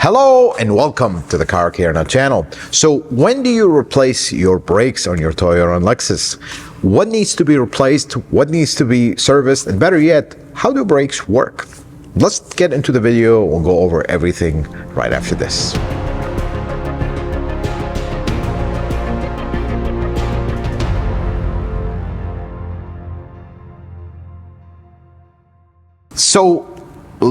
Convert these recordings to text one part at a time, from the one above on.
Hello and welcome to the Car Care Now channel. So when do you replace your brakes on your Toyota and Lexus? What needs to be replaced? What needs to be serviced? And better yet, how do brakes work? Let's get into the video. We'll go over everything right after this. So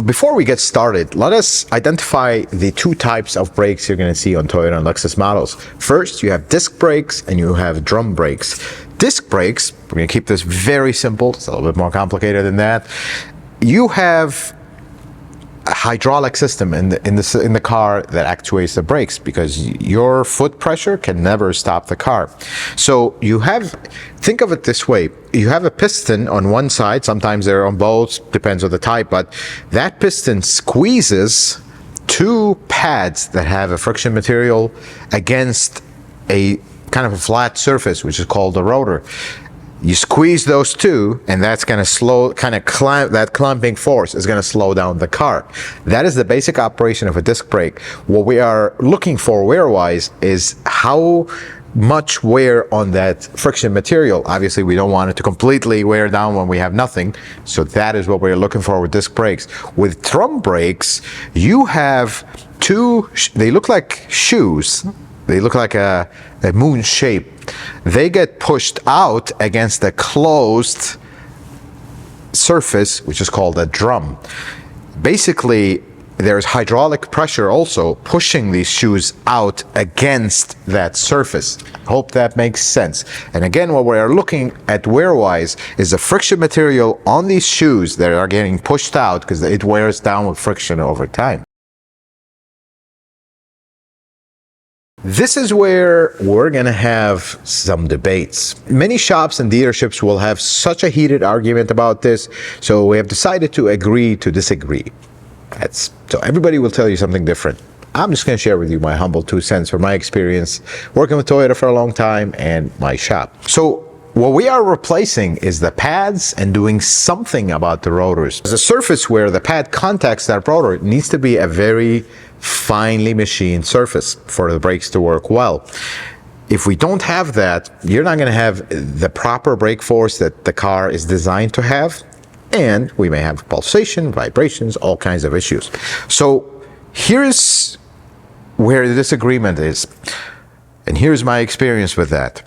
before we get started, let us identify the two types of brakes you're going to see on Toyota and Lexus models. First, you have disc brakes and you have drum brakes. Disc brakes, we're going to keep this very simple. It's a little bit more complicated than that. You have a hydraulic system in the car that actuates the brakes because your foot pressure can never stop the car. So think of it this way. You have a piston on one side, sometimes they're on both, depends on the type, but that piston squeezes two pads that have a friction material against a kind of a flat surface, which is called the rotor. You squeeze those two, and that's going to that clamping force is going to slow down the car. That is the basic operation of a disc brake. What we are looking for wear-wise is how much wear on that friction material. Obviously, we don't want it to completely wear down when we have nothing. So that is what we're looking for with disc brakes. With drum brakes, you have they look like shoes. They look like a moon shape. They get pushed out against a closed surface, which is called a drum. Basically, there's hydraulic pressure also pushing these shoes out against that surface. Hope that makes sense. And again, what we're looking at wear-wise is the friction material on these shoes that are getting pushed out because it wears down with friction over time. This is where we're going to have some debates. Many shops and dealerships will have such a heated argument about this, so we have decided to agree to disagree. So everybody will tell you something different. I'm just going to share with you my humble 2 cents from my experience working with Toyota for a long time and my shop. So what we are replacing is the pads and doing something about the rotors. The surface where the pad contacts that rotor needs to be a very finely machined surface for the brakes to work well. If we don't have that, you're not going to have the proper brake force that the car is designed to have, and we may have pulsation, vibrations, all kinds of issues. So here's where the disagreement is, and here's my experience with that.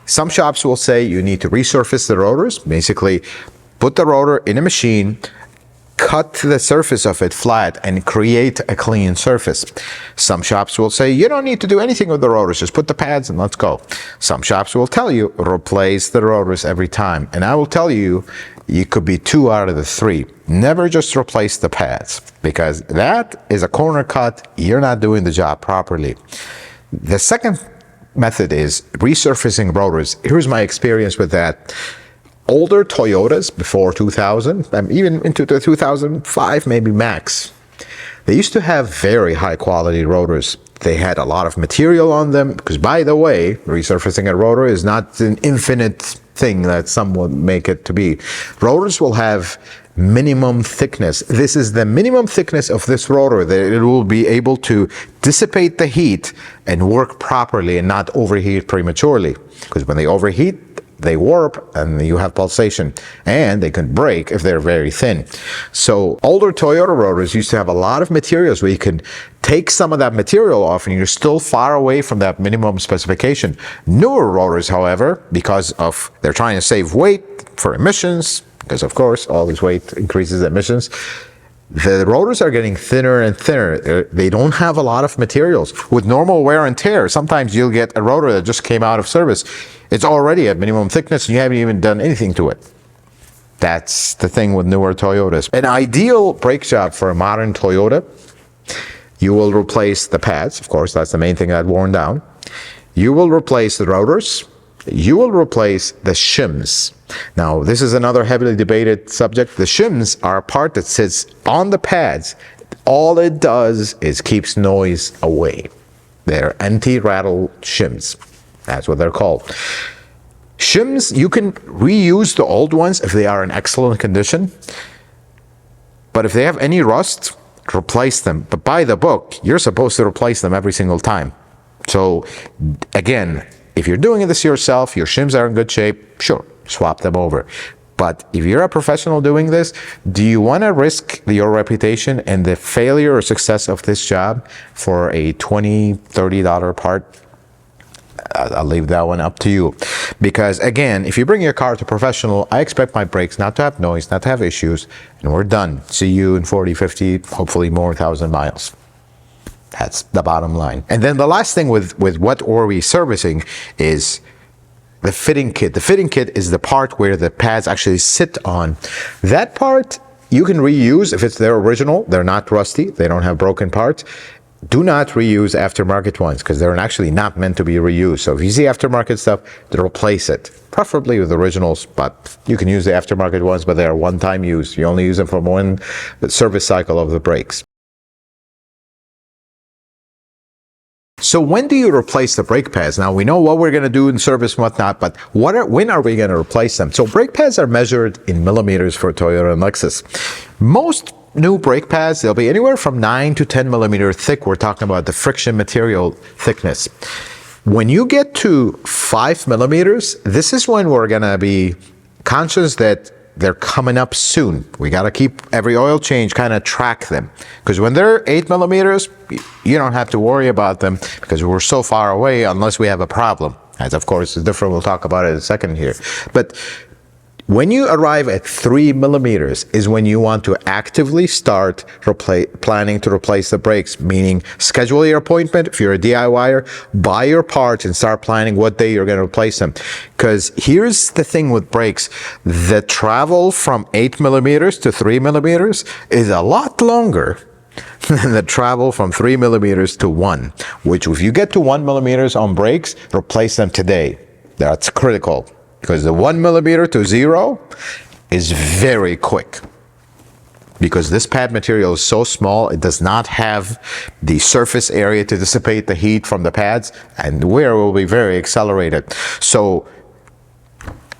Some shops will say you need to resurface the rotors, basically put the rotor in a machine, cut the surface of it flat and create a clean surface. Some shops will say you don't need to do anything with the rotors, just put the pads and let's go. Some shops will tell you replace the rotors every time, and I will tell you you could be 2 out of the 3. Never just replace the pads, because that is a corner cut. You're not doing the job properly. The second method is resurfacing rotors. Here's my experience with that. Older Toyotas before 2000, even into the 2005 maybe max, they used to have very high quality rotors. They had a lot of material on them because, by the way, resurfacing a rotor is not an infinite thing that some would make it to be. Rotors will have minimum thickness. This is the minimum thickness of this rotor that it will be able to dissipate the heat and work properly and not overheat prematurely. Because when they overheat, they warp and you have pulsation, and they can break if they're very thin. So older Toyota rotors used to have a lot of materials where you can take some of that material off and you're still far away from that minimum specification. Newer rotors, however, because they're trying to save weight for emissions, because of course all this weight increases emissions, the rotors are getting thinner and thinner. They don't have a lot of materials. With normal wear and tear, sometimes you'll get a rotor that just came out of service. It's already at minimum thickness and you haven't even done anything to it. That's the thing with newer Toyotas. An ideal brake job for a modern Toyota, you will replace the pads. Of course, that's the main thing that worn down. You will replace the rotors. You will replace the shims. Now, this is another heavily debated subject. The shims are a part that sits on the pads. All it does is keeps noise away. They're anti-rattle shims. That's what they're called. Shims, you can reuse the old ones if they are in excellent condition. But if they have any rust, replace them. But by the book, you're supposed to replace them every single time. So again, if you're doing this yourself, your shims are in good shape, sure, swap them over. But if you're a professional doing this, do you want to risk your reputation and the failure or success of this job for a $20, $30 part? I'll leave that one up to you. Because again, if you bring your car to professional, I expect my brakes not to have noise, not to have issues, and we're done. See you in 40, 50, hopefully more 1,000 miles. That's the bottom line. And then the last thing with what are we servicing is the fitting kit. The fitting kit is the part where the pads actually sit on. That part you can reuse if it's their original. They're not rusty. They don't have broken parts. Do not reuse aftermarket ones because they're actually not meant to be reused. So if you see aftermarket stuff, to replace it, preferably with originals, but you can use the aftermarket ones, but they are one-time use. You only use them for one service cycle of the brakes. So when do you replace the brake pads? Now we know what we're going to do in service and whatnot, but when are we going to replace them? So brake pads are measured in millimeters for Toyota and Lexus. Most new brake pads, they'll be anywhere from 9 to 10 millimeter thick. We're talking about the friction material thickness. When you get to 5 millimeters, this is when we're going to be conscious that they're coming up soon. We got to keep every oil change, kind of track them. Because when they're 8 millimeters, you don't have to worry about them because we're so far away unless we have a problem. As of course is different, we'll talk about it in a second here. But when you arrive at 3 millimeters is when you want to actively start planning to replace the brakes, meaning schedule your appointment. If you're a DIYer, buy your parts and start planning what day you're going to replace them. Because here's the thing with brakes, the travel from 8 millimeters to 3 millimeters is a lot longer than the travel from 3 millimeters to 1, which if you get to 1 millimeters on brakes, replace them today. That's critical. Because the 1 millimeter to 0 is very quick. Because this pad material is so small, it does not have the surface area to dissipate the heat from the pads, and wear will be very accelerated. So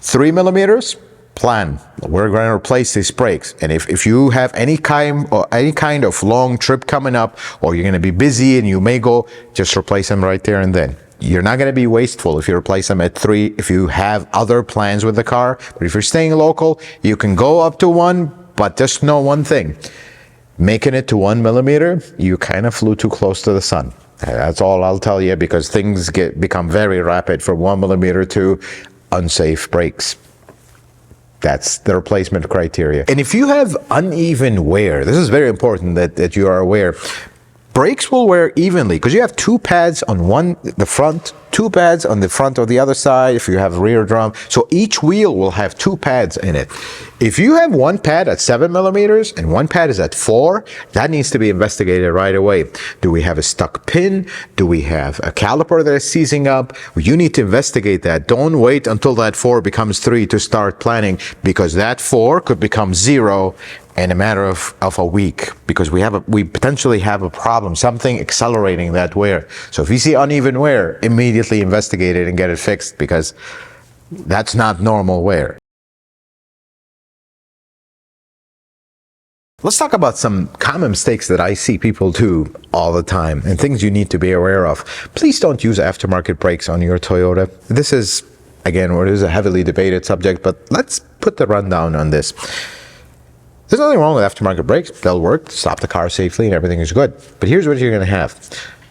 3 millimeters, plan. We're going to replace these brakes. And if you have any kind of long trip coming up, or you're going to be busy and you may go, just replace them right there and then. You're not going to be wasteful if you replace them at 3 if you have other plans with the car. But if you're staying local, you can go up to 1, but just know one thing. Making it to 1 millimeter, you kind of flew too close to the sun. That's all I'll tell you, because things become very rapid from 1 millimeter to unsafe brakes. That's the replacement criteria. And if you have uneven wear, this is very important that you are aware. Brakes will wear evenly because you have 2 pads on the front, 2 pads on the front of the other side if you have rear drum. So each wheel will have 2 pads in it. If you have 1 pad at 7 millimeters and 1 pad is at 4, that needs to be investigated right away. Do we have a stuck pin? Do we have a caliper that is seizing up? You need to investigate that. Don't wait until that 4 becomes 3 to start planning, because that 4 could become 0 in a matter of a week, because we potentially have a problem, something accelerating that wear. So if you see uneven wear, immediately investigate it and get it fixed, because that's not normal wear. Let's talk about some common mistakes that I see people do all the time and things you need to be aware of. Please don't use aftermarket brakes on your Toyota. This is, again, it is a heavily debated subject, but let's put the rundown on this. There's nothing wrong with aftermarket brakes. They'll work, stop the car safely, and everything is good. But here's what you're going to have.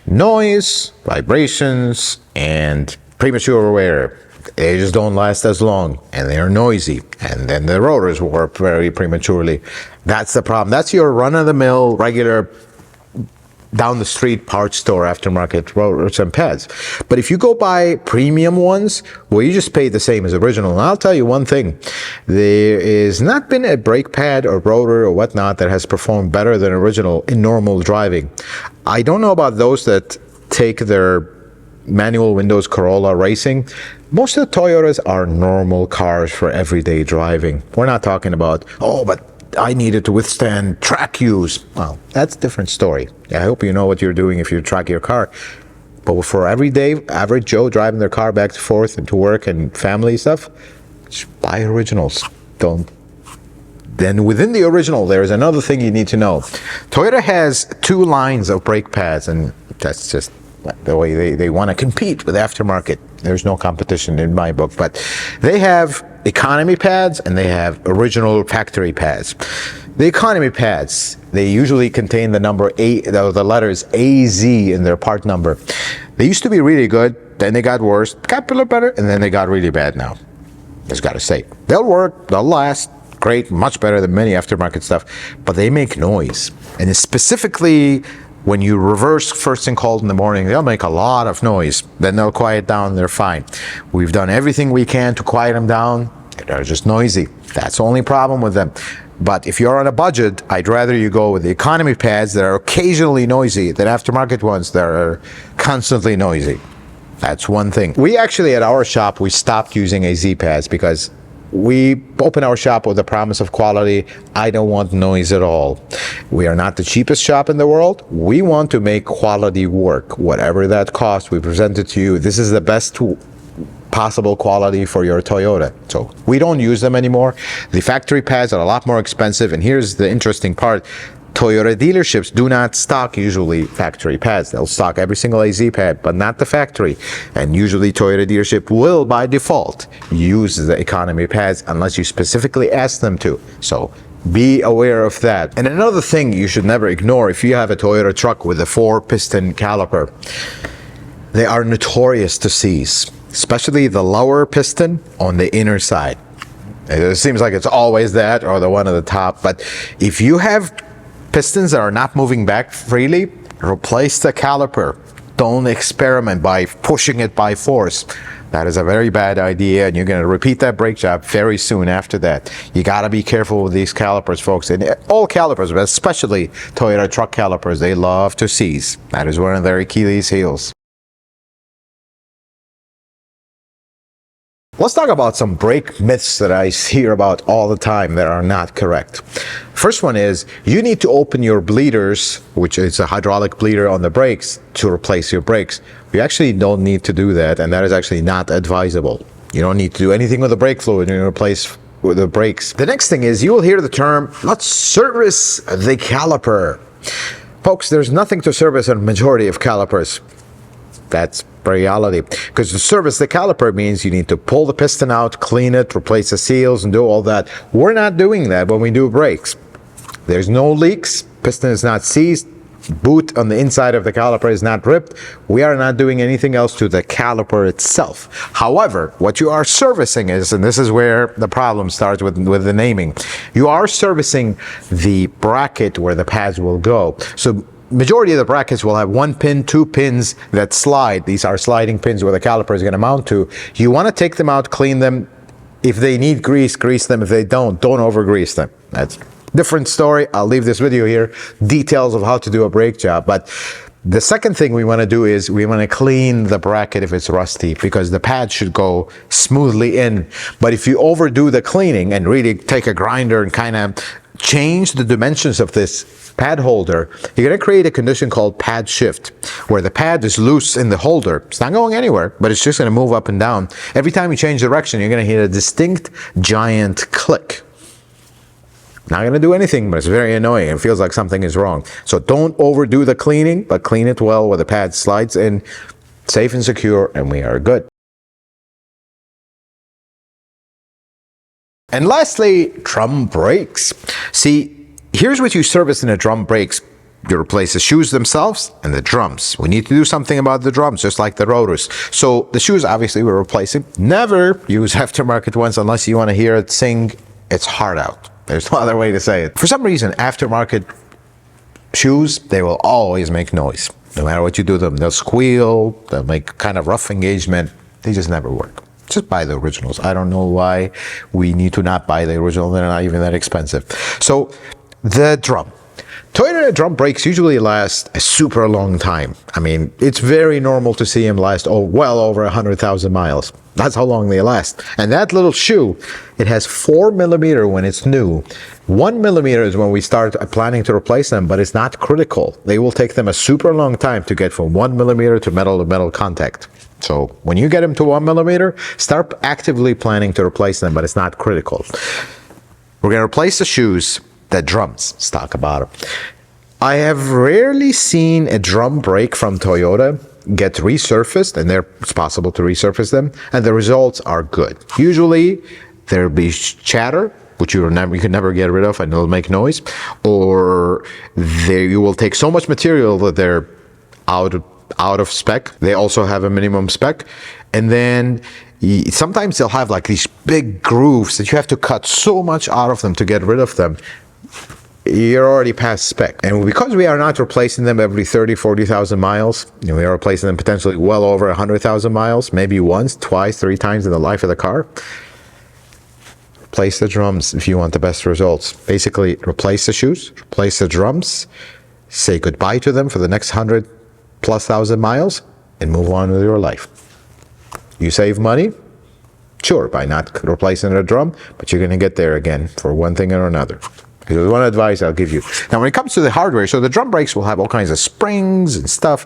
Noise, vibrations, and premature wear. They just don't last as long, and they're noisy. And then the rotors warp very prematurely. That's the problem. That's your run-of-the-mill, regular, down-the-street parts store aftermarket rotors and pads. But if you go buy premium ones, well, you just pay the same as original. And I'll tell you one thing. There has not been a brake pad or rotor or whatnot that has performed better than original in normal driving. I don't know about those that take their manual windows Corolla racing. Most of the Toyotas are normal cars for everyday driving. We're not talking about, oh, but I needed to withstand track use. Well, that's a different story. I hope you know what you're doing if you track your car. But for everyday average Joe driving their car back and forth and to work and family stuff, just buy originals. Don't Then within the original, there is another thing you need to know. Toyota has two lines of brake pads, and that's just the way they want to compete with aftermarket. There's no competition in my book, but they have economy pads and they have original factory pads. The economy pads, they usually contain the number A, the letters AZ in their part number. They used to be really good, then they got worse, got a little better, and then they got really bad now. Just gotta say, they'll work, they'll last, great, much better than many aftermarket stuff, but they make noise. And specifically, when you reverse first thing called in the morning, they'll make a lot of noise. Then they'll quiet down, they're fine. We've done everything we can to quiet them down. They're just noisy. That's the only problem with them. But if you're on a budget, I'd rather you go with the economy pads that are occasionally noisy than aftermarket ones that are constantly noisy. That's one thing. We actually, at our shop, we stopped using AZ pads because we open our shop with the promise of quality. I don't want noise at all. We are not the cheapest shop in the world. We want to make quality work. Whatever that costs, we present it to you. This is the best possible quality for your Toyota. So we don't use them anymore. The factory pads are a lot more expensive. And here's the interesting part. Toyota dealerships do not stock usually factory pads. They'll stock every single AZ pad, but not the factory. And usually Toyota dealership will, by default, use the economy pads unless you specifically ask them to. So be aware of that. And another thing you should never ignore, if you have a Toyota truck with a 4-piston caliper, they are notorious to seize, especially the lower piston on the inner side. It seems like it's always that or the one at the top, but if you have pistons that are not moving back freely, replace the caliper. Don't experiment by pushing it by force. That is a very bad idea, and you're going to repeat that brake job very soon after that. You got to be careful with these calipers, folks. And all calipers, but especially Toyota truck calipers, they love to seize. That is one of their Achilles heels. Let's talk about some brake myths that I hear about all the time that are not correct. First one is you need to open your bleeders, which is a hydraulic bleeder on the brakes, to replace your brakes. You actually don't need to do that, and that is actually not advisable. You don't need to do anything with the brake fluid when you replace with the brakes. The next thing is you will hear the term, let's service the caliper. Folks, there's nothing to service on a majority of calipers. That's reality. Because to service the caliper means you need to pull the piston out, clean it, replace the seals, and do all that. We're not doing that when we do brakes. There's no leaks, piston is not seized, boot on the inside of the caliper is not ripped. We are not doing anything else to the caliper itself. However, what you are servicing is, and this is where the problem starts with the naming, you are servicing the bracket where the pads will go. So majority of the brackets will have 1 pin, 2 pins that slide. These are sliding pins where the caliper is going to mount to. You want to take them out, clean them. If they need grease, grease them. If they don't over-grease them. That's a different story. I'll leave this video here. Details of how to do a brake job. But the second thing we want to do is we want to clean the bracket if it's rusty, because the pad should go smoothly in. But if you overdo the cleaning and really take a grinder and kind of change the dimensions of this pad holder, you're going to create a condition called pad shift, where the pad is loose in the holder. It's not going anywhere, but it's just going to move up and down. Every time you change direction, you're going to hear a distinct giant click. Not going to do anything, but it's very annoying. It feels like something is wrong. So don't overdo the cleaning, but clean it well where the pad slides in, safe and secure, and we are good. And lastly, drum brakes. See, here's what you service in a drum brakes. You replace the shoes themselves and the drums. We need to do something about the drums, just like the rotors. So the shoes, obviously, we're replacing. Never use aftermarket ones unless you want to hear it sing its heart out. There's no other way to say it. For some reason, aftermarket shoes, they will always make noise. No matter what you do to them, they'll squeal, they'll make kind of rough engagement. They just never work. Just buy the originals. I don't know why we need to not buy the original. They're not even that expensive. So the drum. Toyota drum brakes usually last a super long time. I mean, it's very normal to see them last well over 100,000 miles. That's how long they last. And that little shoe, it has 4 millimeter when it's new. 1 millimeter is when we start planning to replace them, but it's not critical. They will take them a super long time to get from 1 millimeter to metal contact. So when you get them to 1 millimeter, start actively planning to replace them, but it's not critical. We're going to replace the shoes, the drums. Let's talk about them. I have rarely seen a drum brake from Toyota get resurfaced, and it's possible to resurface them, and the results are good. Usually, there'll be chatter, which you can never get rid of, and it'll make noise, or you will take so much material that they're out of spec. They also have a minimum spec, and then sometimes they'll have like these big grooves that you have to cut so much out of them to get rid of them. You're already past spec. And because we are not replacing them every 30, 40,000 miles, we are replacing them potentially well over 100,000 miles, maybe once, twice, 3 times in the life of the car. Replace the drums if you want the best results. Basically, replace the shoes, replace the drums, say goodbye to them for the next 100,000+ miles, and move on with your life. You save money? Sure, by not replacing the drum, but you're going to get there again for one thing or another. Here's one advice I'll give you. Now, when it comes to the hardware, so the drum brakes will have all kinds of springs and stuff.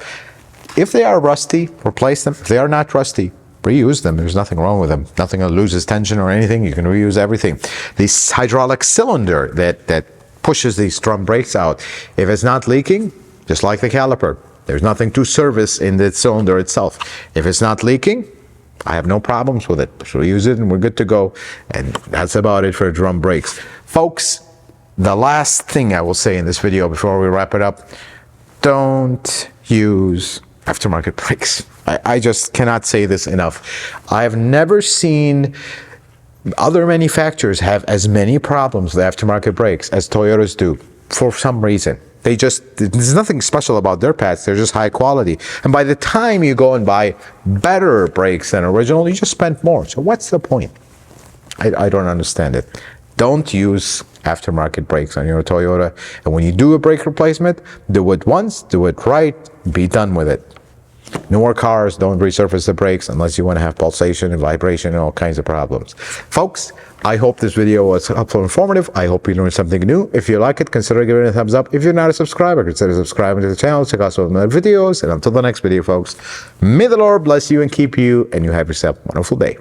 If they are rusty, replace them. If they are not rusty, reuse them. There's nothing wrong with them. Nothing loses tension or anything. You can reuse everything. This hydraulic cylinder that pushes these drum brakes out, if it's not leaking, just like the caliper, there's nothing to service in the cylinder itself. If it's not leaking, I have no problems with it. So use it and we're good to go. And that's about it for drum brakes. Folks, the last thing I will say in this video before we wrap it up, don't use aftermarket brakes. I just cannot say this enough. I have never seen other manufacturers have as many problems with aftermarket brakes as Toyotas do for some reason. There's nothing special about their pads. They're just high quality. And by the time you go and buy better brakes than original, you just spend more. So what's the point? I don't understand it. Don't use aftermarket brakes on your Toyota. And when you do a brake replacement, do it once, do it right, be done with it. Newer cars don't resurface the brakes unless you want to have pulsation and vibration and all kinds of problems. Folks, I hope this video was helpful and informative. I hope you learned something new. If you like it, consider giving it a thumbs up. If you're not a subscriber, consider subscribing to the channel. Check out some of my other videos. And until the next video, folks, may the Lord bless you and keep you, and you have yourself a wonderful day.